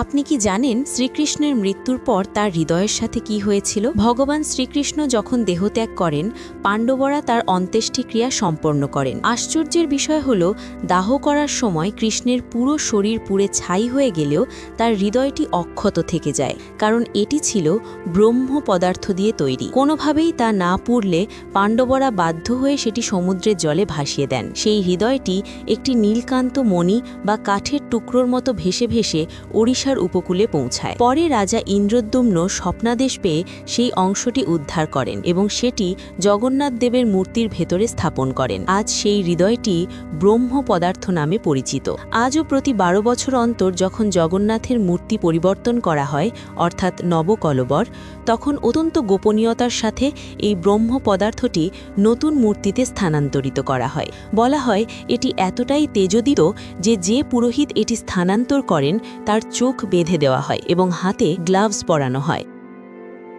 আপনি কি জানেন শ্রীকৃষ্ণের মৃত্যুর পর তার হৃদয়ের সাথে কি হয়েছিল? ভগবান শ্রীকৃষ্ণ যখন দেহত্যাগ করেন, পাণ্ডবরা তার অন্ত্যেষ্টিক্রিয়া সম্পন্ন করেন। আশ্চর্যের বিষয় হল, দাহ করার সময় কৃষ্ণের পুরো শরীর পুড়ে ছাই হয়ে গেলেও তার হৃদয়টি অক্ষত থেকে যায়, কারণ এটি ছিল ব্রহ্ম পদার্থ দিয়ে তৈরি। কোনোভাবেই তা না পুড়লে পাণ্ডবরা বাধ্য হয়ে সেটি সমুদ্রের জলে ভাসিয়ে দেন। সেই হৃদয়টি একটি নীলকান্ত মণি বা কাঠের টুকরোর মতো ভেসে ভেসে ওড়িশার উপকূলে পৌঁছায়। পরে রাজা ইন্দ্রদ্যুম্ন স্বপ্নাদেশ পেয়ে সেই অংশটি উদ্ধার করেন এবং সেটি জগন্নাথ দেবের মূর্তির ভেতরে স্থাপন করেন। আজ সেই হৃদয়টি ব্রহ্ম পদার্থ নামে পরিচিত। আজও প্রতি 12 বছর অন্তর যখন জগন্নাথের মূর্তি পরিবর্তন করা হয়, অর্থাৎ নবকলবর, তখন অত্যন্ত গোপনীয়তার সাথে এই ব্রহ্ম পদার্থটি নতুন মূর্তিতে স্থানান্তরিত করা হয়। বলা হয় এটি এতটাই তেজোদিত যে পুরোহিত এটি স্থানান্তর করেন তার চোখ বেঁধে দেওয়া হয় এবং হাতে গ্লাভস পরানো হয়।